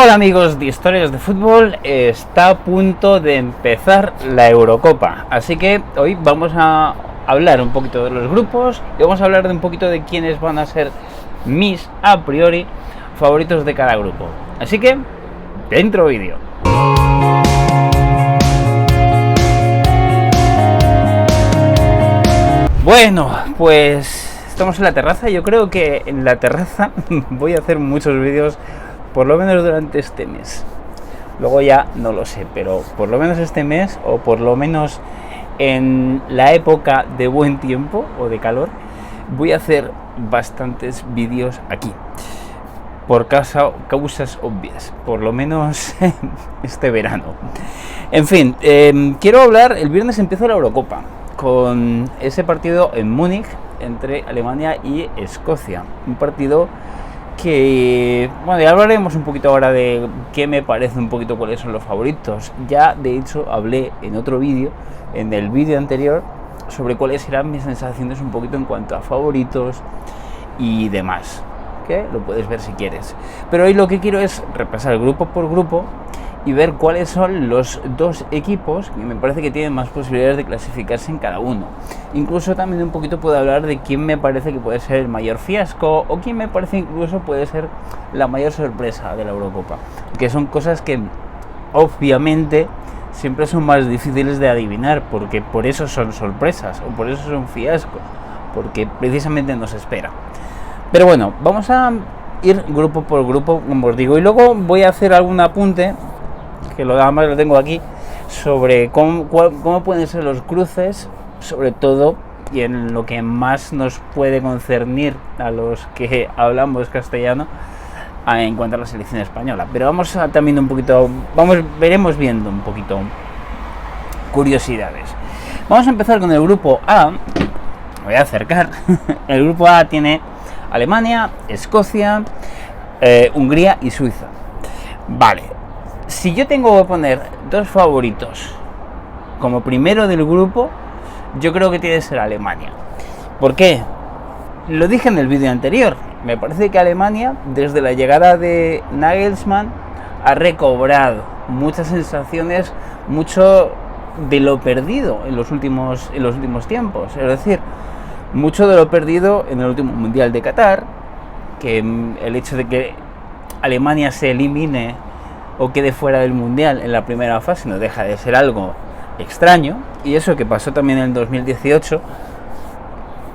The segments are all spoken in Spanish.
Hola amigos de Historias de Fútbol, está a punto de empezar la Eurocopa, así que hoy vamos a hablar un poquito de los grupos y vamos a hablar de un poquito de quiénes van a ser mis, a priori, favoritos de cada grupo. Así que, dentro vídeo. Bueno, pues estamos en la terraza. Yo creo que en la terraza voy a hacer muchos vídeos, por lo menos durante este mes. Luego ya no lo sé, pero por lo menos este mes, o por lo menos en la época de buen tiempo o de calor, voy a hacer bastantes vídeos aquí, por causas obvias, por lo menos este verano. En fin, quiero hablar. El viernes empieza la Eurocopa con ese partido en Múnich entre Alemania y Escocia, un partido que, bueno, ya hablaremos un poquito ahora de qué me parece un poquito, cuáles son los favoritos. Ya de hecho hablé en otro vídeo, en el vídeo anterior, sobre cuáles eran mis sensaciones un poquito en cuanto a favoritos y demás, que lo puedes ver si quieres. Pero hoy lo que quiero es repasar grupo por grupo y ver cuáles son los dos equipos que me parece que tienen más posibilidades de clasificarse en cada uno. Incluso también un poquito puedo hablar de quién me parece que puede ser el mayor fiasco o quién me parece incluso puede ser la mayor sorpresa de la Eurocopa, que son cosas que obviamente siempre son más difíciles de adivinar, porque por eso son sorpresas o por eso son fiascos, porque precisamente no se espera. Pero bueno, vamos a ir grupo por grupo, como os digo, y luego voy a hacer algún apunte, que además lo tengo aquí, sobre cómo pueden ser los cruces, sobre todo, y en lo que más nos puede concernir a los que hablamos castellano en cuanto a la selección española. Pero vamos a también un poquito, veremos viendo un poquito curiosidades. Vamos a empezar con el grupo A. Me voy a acercar. El grupo A tiene Alemania, Escocia, Hungría y Suiza. Vale. Si yo tengo que poner dos favoritos como primero del grupo, yo creo que tiene que ser Alemania. ¿Por qué? Lo dije en el vídeo anterior. Me parece que Alemania, desde la llegada de Nagelsmann, ha recobrado muchas sensaciones, mucho de lo perdido en los últimos tiempos. Es decir, mucho de lo perdido en el último Mundial de Qatar, que el hecho de que Alemania se elimine o quede fuera del Mundial en la primera fase no deja de ser algo extraño, y eso que pasó también en el 2018,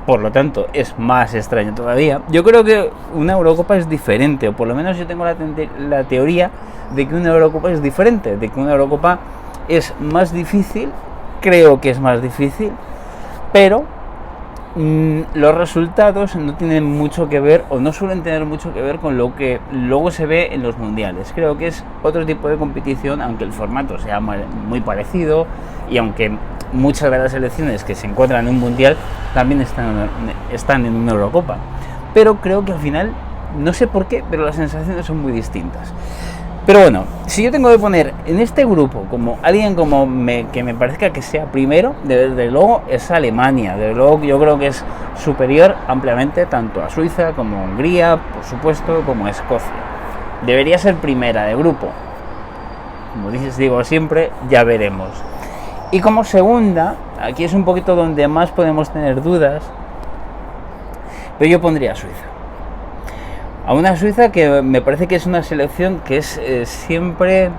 por lo tanto es más extraño todavía. Yo creo que una Eurocopa es diferente, o por lo menos yo tengo la teoría de que una Eurocopa es diferente, de que una Eurocopa es más difícil, creo que es más difícil, pero los resultados no tienen mucho que ver, o no suelen tener mucho que ver con lo que luego se ve en los mundiales. Creo que es otro tipo de competición, aunque el formato sea muy parecido, y aunque muchas de las selecciones que se encuentran en un mundial también están en una Eurocopa. Pero creo que al final, no sé por qué, pero las sensaciones son muy distintas. Pero bueno, si yo tengo que poner en este grupo como alguien que me parezca que sea primero, desde luego es Alemania. Desde luego yo creo que es superior ampliamente tanto a Suiza como a Hungría, por supuesto, como a Escocia. Debería ser primera de grupo. Como digo siempre, ya veremos. Y como segunda, aquí es un poquito donde más podemos tener dudas, pero yo pondría a Suiza. A una Suiza que me parece que es una selección que es siempre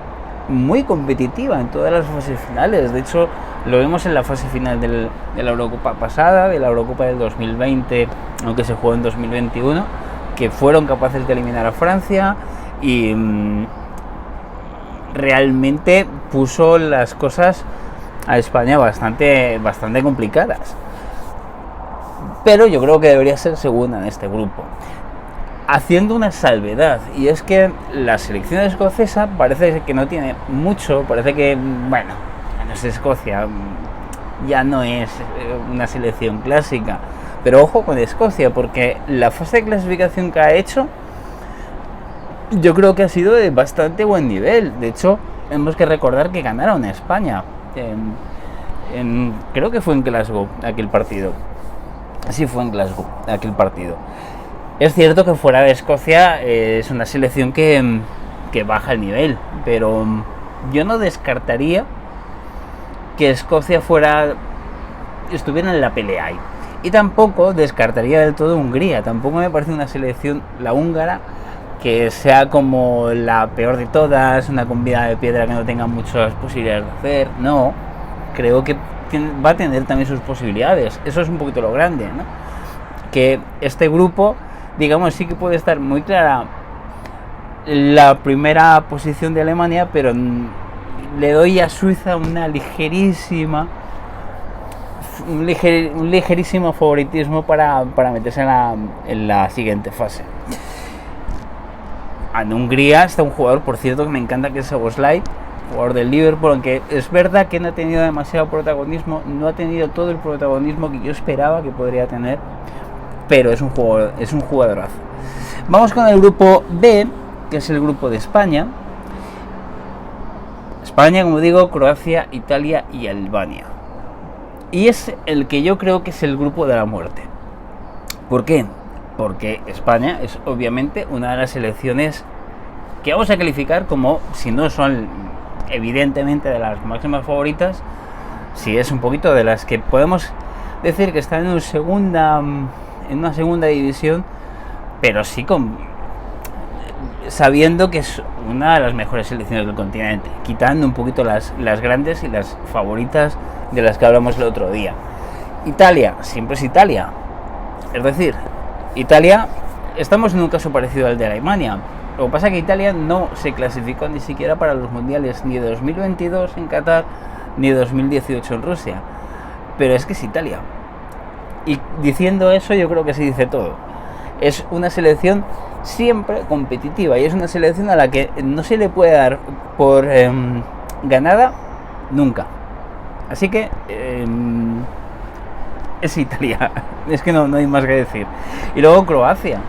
muy competitiva en todas las fases finales. De hecho, lo vemos en la fase final de la Eurocopa pasada, de la Eurocopa del 2020, aunque se jugó en 2021, que fueron capaces de eliminar a Francia y realmente puso las cosas a España bastante complicadas. Pero yo creo que debería ser segunda en este grupo, haciendo una salvedad, y es que la selección escocesa parece que no tiene mucho, parece que, bueno, no es Escocia, ya no es una selección clásica, pero ojo con Escocia, porque la fase de clasificación que ha hecho, yo creo que ha sido de bastante buen nivel. De hecho, tenemos que recordar que ganaron a España, creo que fue en Glasgow aquel partido, sí fue en Glasgow aquel partido. Es cierto que fuera de Escocia es una selección que que baja el nivel, pero yo no descartaría que Escocia estuviera en la pelea ahí. Y tampoco descartaría del todo Hungría. Tampoco me parece una selección, la húngara, que sea como la peor de todas, una comida de piedra que no tenga muchas posibilidades de hacer. No, creo que va a tener también sus posibilidades. Eso es un poquito lo grande, ¿no? Que este grupo, digamos, sí que puede estar muy clara la primera posición de Alemania, pero le doy a Suiza un ligerísimo favoritismo para meterse en la siguiente fase. En Hungría está un jugador, por cierto, que me encanta, que es Szoboszlai, jugador del Liverpool, aunque es verdad que no ha tenido demasiado protagonismo, no ha tenido todo el protagonismo que yo esperaba que podría tener, pero es un jugadorazo. Vamos con el grupo B, que es el grupo de España. España, como digo, Croacia, Italia y Albania. Y es el que yo creo que es el grupo de la muerte. ¿Por qué? Porque España es obviamente una de las selecciones que vamos a calificar como, si no son evidentemente de las máximas favoritas, si es un poquito de las que podemos decir que están en una segunda división, pero sí sabiendo que es una de las mejores selecciones del continente, quitando un poquito las grandes y las favoritas de las que hablamos el otro día. Italia, siempre es Italia. Es decir, Italia, estamos en un caso parecido al de Alemania. Lo que pasa es que Italia no se clasificó ni siquiera para los mundiales ni de 2022 en Qatar ni de 2018 en Rusia. Pero es que es Italia. Y diciendo eso, yo creo que se dice todo. Es una selección siempre competitiva y es una selección a la que no se le puede dar por ganada nunca. Así que es Italia. Es que no hay más que decir. Y luego Croacia.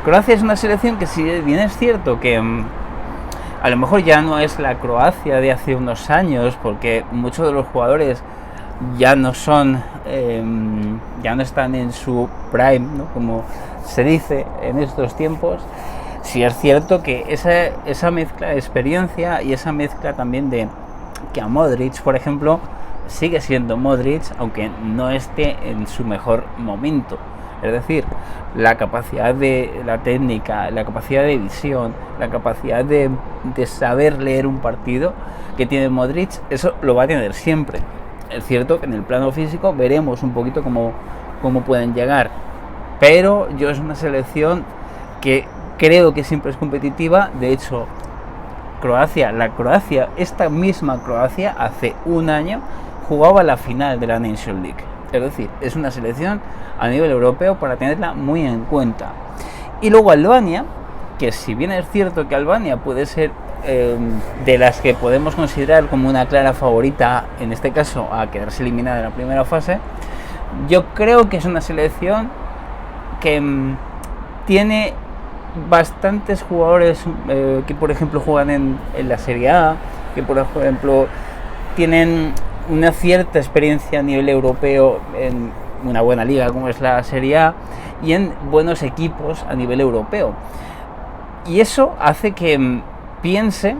Croacia es una selección que, si bien es cierto que a lo mejor ya no es la Croacia de hace unos años, porque muchos de los jugadores ya no están en su prime, ¿no?, como se dice en estos tiempos. Sí es cierto que esa mezcla de experiencia y esa mezcla también de que a Modric, por ejemplo, sigue siendo Modric, aunque no esté en su mejor momento. Es decir, la capacidad de la técnica, la capacidad de visión, la capacidad de saber leer un partido que tiene Modric, eso lo va a tener siempre. Es cierto que en el plano físico veremos un poquito cómo pueden llegar, pero yo es una selección que creo que siempre es competitiva. De hecho, esta misma Croacia, hace un año jugaba la final de la Nations League. Es decir, es una selección a nivel europeo para tenerla muy en cuenta. Y luego Albania, que si bien es cierto que Albania puede ser de las que podemos considerar como una clara favorita, en este caso a quedarse eliminada en la primera fase, yo creo que es una selección que tiene bastantes jugadores que, por ejemplo, juegan en la Serie A, que, por ejemplo, tienen una cierta experiencia a nivel europeo en una buena liga como es la Serie A y en buenos equipos a nivel europeo. Y eso hace que piense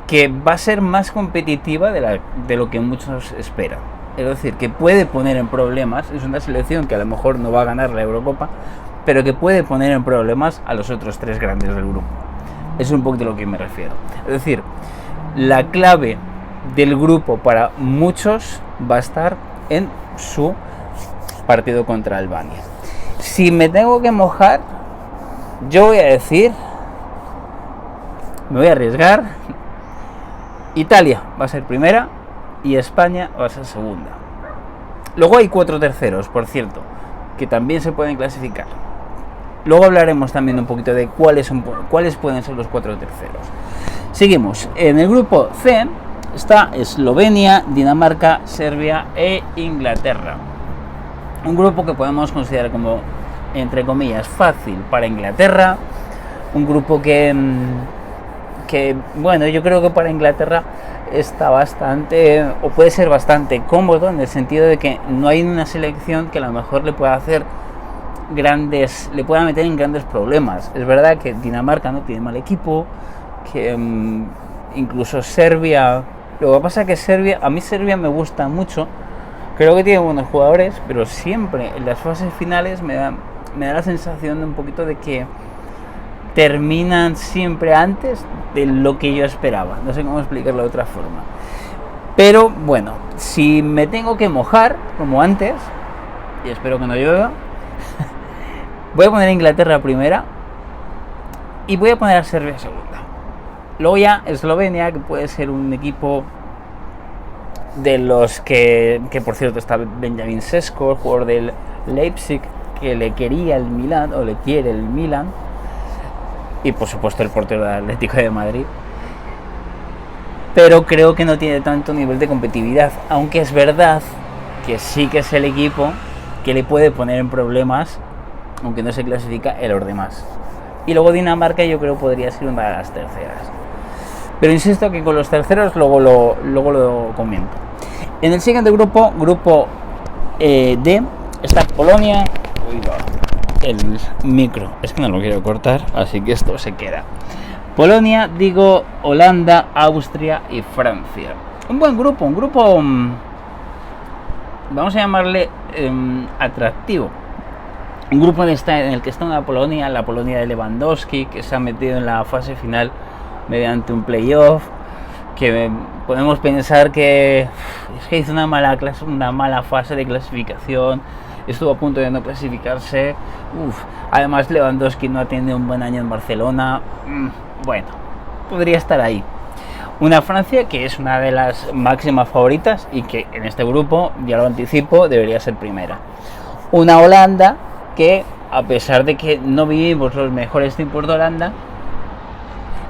que va a ser más competitiva de lo que muchos esperan. Es decir, que puede poner en problemas, es una selección que a lo mejor no va a ganar la Eurocopa, pero que puede poner en problemas a los otros tres grandes del grupo. Eso es un poquito a lo que me refiero. Es decir, la clave del grupo para muchos va a estar en su partido contra Albania. Si me tengo que mojar, yo voy a decir, me voy a arriesgar, Italia va a ser primera y España va a ser segunda. Luego hay 4 terceros, por cierto, que también se pueden clasificar. Luego hablaremos también un poquito de cuáles pueden ser los 4 terceros. Seguimos. En el grupo C está Eslovenia, Dinamarca, Serbia e Inglaterra. Un grupo que podemos considerar como, entre comillas, fácil para Inglaterra. Un grupo que bueno, yo creo que para Inglaterra está bastante, o puede ser bastante cómodo, en el sentido de que no hay una selección que a lo mejor le pueda meter en grandes problemas. Es verdad que Dinamarca no tiene mal equipo, que incluso Serbia. Lo que pasa es que Serbia, a mí Serbia me gusta mucho, creo que tiene buenos jugadores, pero siempre en las fases finales me da la sensación de un poquito de que terminan siempre antes de lo que yo esperaba. No sé cómo explicarlo de otra forma. Pero bueno, si me tengo que mojar, como antes, y espero que no llueva, voy a poner a Inglaterra primera y voy a poner a Serbia segunda. Luego ya Eslovenia, que puede ser un equipo de los que por cierto está Benjamin Sesko, el jugador del Leipzig, que le quería el Milan, o le quiere el Milan, y por supuesto el portero del Atlético de Madrid. Pero creo que no tiene tanto nivel de competitividad, aunque es verdad que sí que es el equipo que le puede poner en problemas, aunque no se clasifica, en los demás. Y luego Dinamarca yo creo podría ser una de las terceras. Pero insisto que con los terceros luego lo comento. En el siguiente grupo, grupo D, está Polonia. Uy, el micro, es que no lo quiero cortar, así que esto se queda. Polonia, digo, Holanda, Austria y Francia. Un buen grupo, vamos a llamarle atractivo. Un grupo en el que está la Polonia de Lewandowski, que se ha metido en la fase final mediante un playoff, que podemos pensar que hizo una mala fase de clasificación, estuvo a punto de no clasificarse. Además Lewandowski no ha tenido un buen año en Barcelona. Bueno, podría estar ahí. Una Francia que es una de las máximas favoritas y que en este grupo, ya lo anticipo, debería ser primera. Una Holanda que, a pesar de que no vivimos los mejores tiempos de Holanda,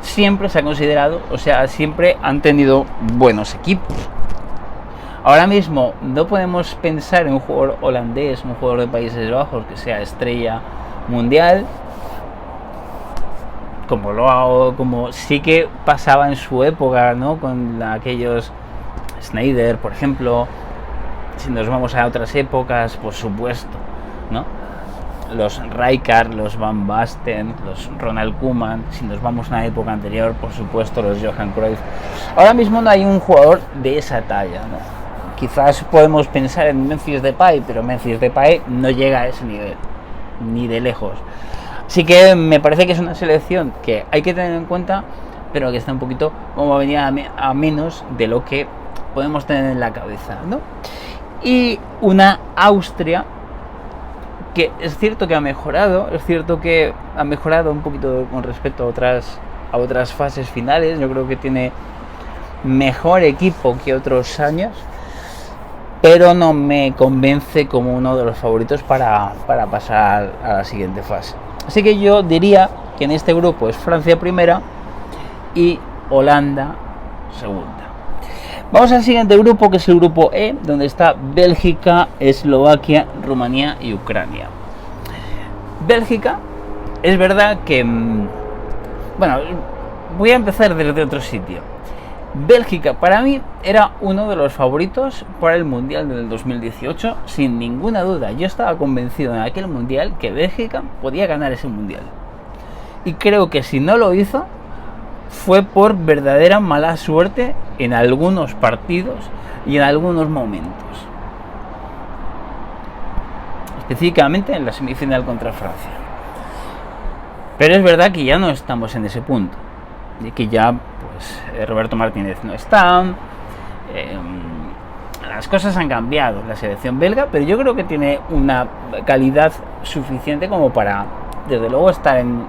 siempre se ha considerado, siempre han tenido buenos equipos. Ahora mismo no podemos pensar en un jugador holandés, un jugador de Países Bajos que sea estrella mundial, como sí que pasaba en su época, ¿no? Con aquellos Sneijder, por ejemplo. Si nos vamos a otras épocas, por supuesto, ¿no? Los Rijkaard, los Van Basten, los Ronald Koeman. Si nos vamos a una época anterior, por supuesto, los Johan Cruyff. Ahora mismo no hay un jugador de esa talla, ¿no? Quizás podemos pensar en Memphis Depay, pero Memphis Depay no llega a ese nivel, ni de lejos. Así que me parece que es una selección que hay que tener en cuenta, pero que está un poquito como venía a menos de lo que podemos tener en la cabeza, ¿no? Y una Austria que es cierto que ha mejorado, un poquito con respecto a otras fases finales. Yo creo que tiene mejor equipo que otros años, pero no me convence como uno de los favoritos para pasar a la siguiente fase. Así que yo diría que en este grupo es Francia primera y Holanda segunda. Vamos al siguiente grupo, que es el grupo E, donde está Bélgica, Eslovaquia, Rumanía y Ucrania. Bélgica, es verdad que... Bueno, voy a empezar desde otro sitio. Bélgica para mí era uno de los favoritos para el Mundial del 2018, sin ninguna duda. Yo estaba convencido en aquel Mundial que Bélgica podía ganar ese Mundial. Y creo que si no lo hizo, fue por verdadera mala suerte en algunos partidos y en algunos momentos. Específicamente en la semifinal contra Francia. Pero es verdad que ya no estamos en ese punto. Y que ya Roberto Martínez no está, las cosas han cambiado en la selección belga, pero yo creo que tiene una calidad suficiente como para, desde luego, estar en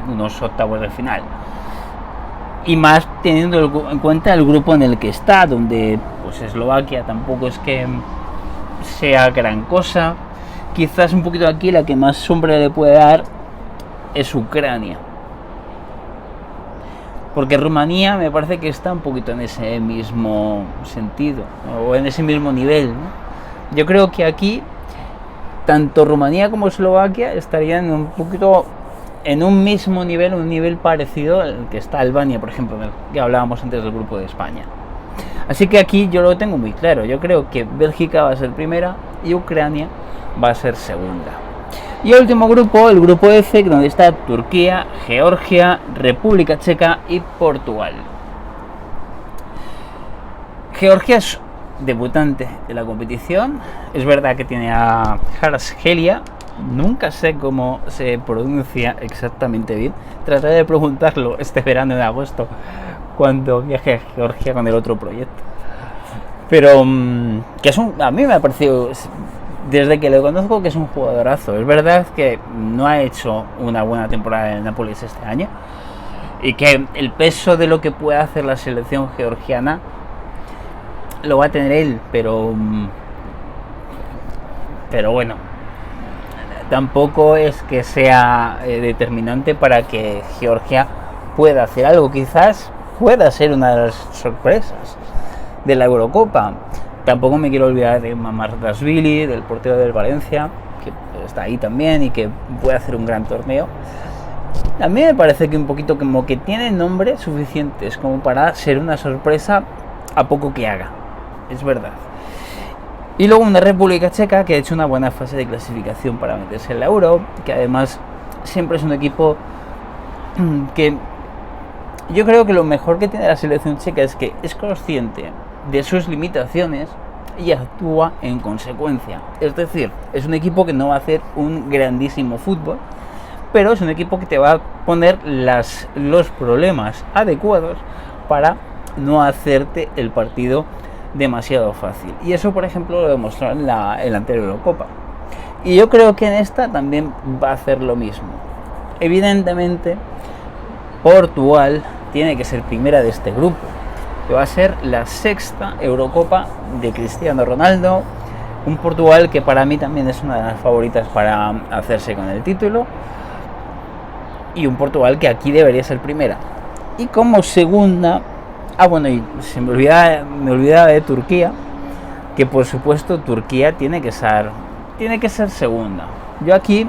unos octavos de final. Y más teniendo en cuenta el grupo en el que está, donde Eslovaquia tampoco es que sea gran cosa. Quizás un poquito aquí la que más sombra le puede dar es Ucrania, porque Rumanía me parece que está un poquito en ese mismo sentido, o en ese mismo nivel, ¿no? Yo creo que aquí tanto Rumanía como Eslovaquia estarían un poquito en un mismo nivel, un nivel parecido al que está Albania, por ejemplo, que hablábamos antes del grupo de España. Así que aquí yo lo tengo muy claro. Yo creo que Bélgica va a ser primera y Ucrania va a ser segunda. Y el último grupo, el grupo F, donde está Turquía, Georgia, República Checa y Portugal. Georgia es debutante de la competición. Es verdad que tiene a Kvaratskhelia. Nunca sé cómo se pronuncia exactamente bien. Trataré de preguntarlo este verano de agosto cuando viaje a Georgia con el otro proyecto. Pero que a mí me ha parecido, desde que lo conozco, que es un jugadorazo. Es verdad que no ha hecho una buena temporada en el Nápoles este año y que el peso de lo que puede hacer la selección georgiana lo va a tener él, pero bueno, tampoco es que sea determinante para que Georgia pueda hacer algo. Quizás pueda ser una de las sorpresas de la Eurocopa. Tampoco me quiero olvidar de Mamardashvili, del portero del Valencia, que está ahí también y que puede hacer un gran torneo. A mí me parece que un poquito como que tiene nombres suficientes como para ser una sorpresa a poco que haga. Es verdad. Y luego una República Checa que ha hecho una buena fase de clasificación para meterse en la Euro, que además siempre es un equipo que yo creo que lo mejor que tiene la selección checa es que es consciente de sus limitaciones y actúa en consecuencia. Es decir, es un equipo que no va a hacer un grandísimo fútbol, pero es un equipo que te va a poner los problemas adecuados para no hacerte el partido demasiado fácil. Y eso, por ejemplo, lo demostró en la anterior Eurocopa. Y yo creo que en esta también va a hacer lo mismo. Evidentemente, Portugal tiene que ser primera de este grupo, que va a ser la sexta Eurocopa de Cristiano Ronaldo. Un Portugal que para mí también es una de las favoritas para hacerse con el título. Y un Portugal que aquí debería ser primera. Y como segunda, y se me olvidaba de Turquía, que por supuesto Turquía tiene que ser segunda. Yo aquí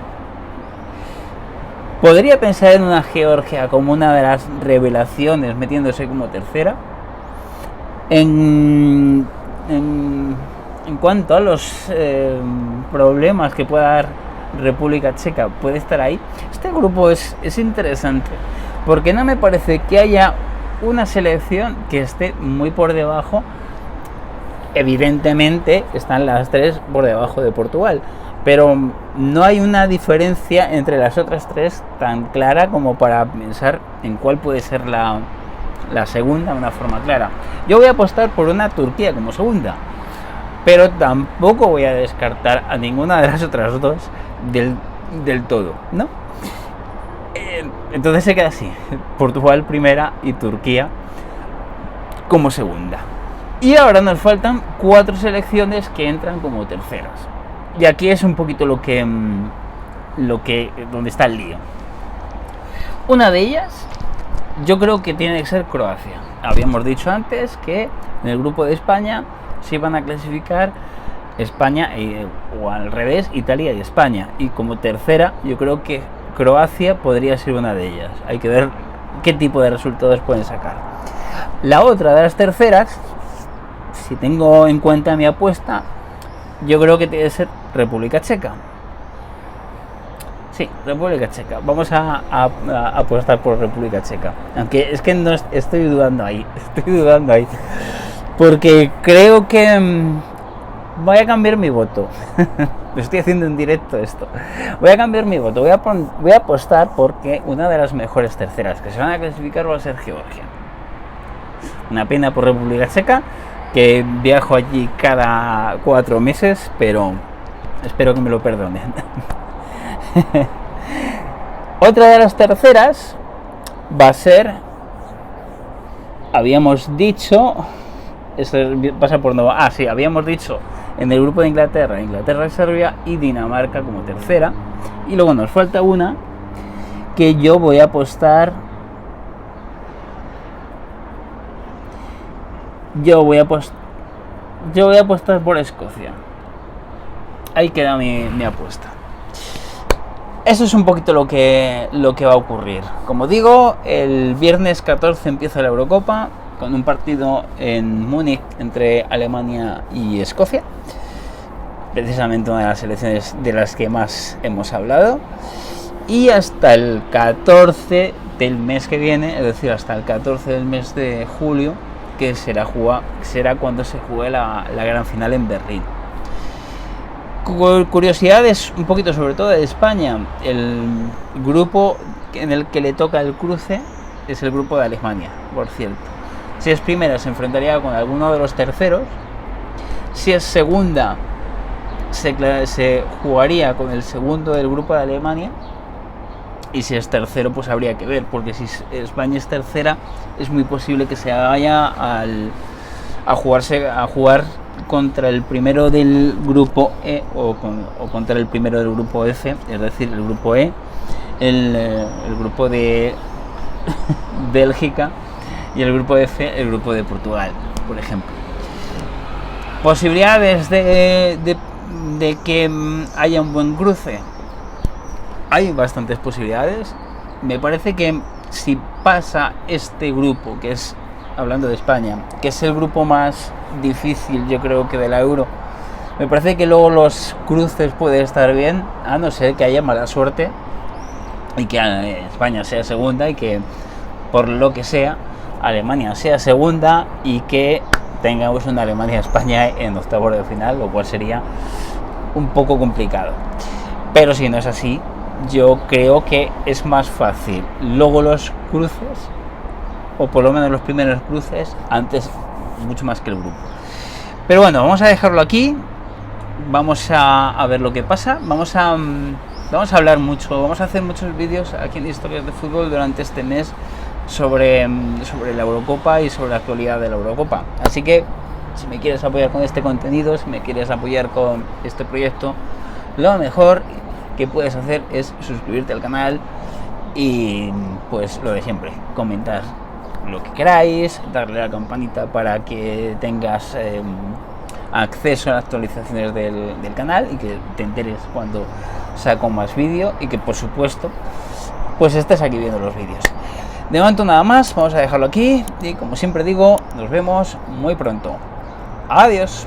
podría pensar en una Georgia como una de las revelaciones, metiéndose como tercera. En cuanto a los problemas que pueda dar República Checa, puede estar ahí. Este grupo es interesante, porque no me parece que haya una selección que esté muy por debajo. Evidentemente están las tres por debajo de Portugal, pero no hay una diferencia entre las otras tres tan clara como para pensar en cuál puede ser la segunda de una forma clara. Yo voy a apostar por una Turquía como segunda, pero tampoco voy a descartar a ninguna de las otras dos del todo, ¿no? Entonces se queda así: Portugal primera y Turquía como segunda. Y ahora nos faltan 4 selecciones que entran como terceras. Y aquí es un poquito donde está el lío. Una de ellas, yo creo que tiene que ser Croacia. Habíamos dicho antes que en el grupo de España se iban a clasificar España o al revés, Italia y España. Y como tercera, yo creo que Croacia podría ser una de ellas. Hay que ver qué tipo de resultados pueden sacar. La otra de las terceras, si tengo en cuenta mi apuesta, yo creo que tiene que ser República Checa. Sí, República Checa. Vamos a apostar por República Checa. Aunque es que no estoy dudando ahí. Porque creo que voy a cambiar mi voto. Lo estoy haciendo en directo esto. Voy a cambiar mi voto. Voy a apostar porque una de las mejores terceras que se van a clasificar va a ser Georgia. Una pena por República Checa, que viajo allí cada 4 meses, pero espero que me lo perdonen. Otra de las terceras va a ser, habíamos dicho, esto pasa por nuevo. Sí, habíamos dicho en el grupo de Inglaterra y Serbia y Dinamarca como tercera. Y luego nos falta una que yo voy a apostar. Yo voy a apostar por Escocia. Ahí queda mi apuesta. Eso es un poquito lo que va a ocurrir. Como digo, el viernes 14 empieza la Eurocopa con un partido en Múnich entre Alemania y Escocia. precisamente una de las selecciones de las que más hemos hablado, y hasta el 14 del mes que viene, es decir, hasta el 14 del mes de julio, que será cuando se juegue la gran final en Berlín. Curiosidades un poquito sobre todo de España. El grupo en el que le toca el cruce es el grupo de Alemania, por cierto. Si es primera se enfrentaría con alguno de los terceros. Si es segunda se jugaría con el segundo del grupo de Alemania. Y si es tercero, pues habría que ver, porque si España es tercera, es muy posible que se vaya a jugar contra el primero del grupo E o contra el primero del grupo F, es decir, el grupo E, el grupo de Bélgica, y el grupo F, el grupo de Portugal, por ejemplo. Posibilidades de que haya un buen cruce. Hay bastantes posibilidades. Me parece que si pasa este grupo, que es, hablando de España, que es el grupo más difícil, yo creo, que de la Euro, me parece que luego los cruces puede estar bien, a no ser que haya mala suerte y que España sea segunda y que, por lo que sea, Alemania sea segunda y que tengamos una Alemania-España en octavos de final, lo cual sería un poco complicado. Pero si no es así, yo creo que es más fácil luego los cruces, o por lo menos los primeros cruces, antes mucho más que el grupo. Pero bueno, vamos a dejarlo aquí. Vamos a ver lo que pasa. Vamos a hablar mucho, vamos a hacer muchos vídeos aquí en Historias de Fútbol durante este mes sobre la Eurocopa y sobre la actualidad de la Eurocopa. Así que si me quieres apoyar con este contenido, si me quieres apoyar con este proyecto, lo mejor que puedes hacer es suscribirte al canal y pues lo de siempre, comentar lo que queráis, darle a la campanita para que tengas acceso a las actualizaciones del canal y que te enteres cuando saco más vídeo y que por supuesto pues estés aquí viendo los vídeos. De momento nada más, vamos a dejarlo aquí y como siempre digo, nos vemos muy pronto. Adiós.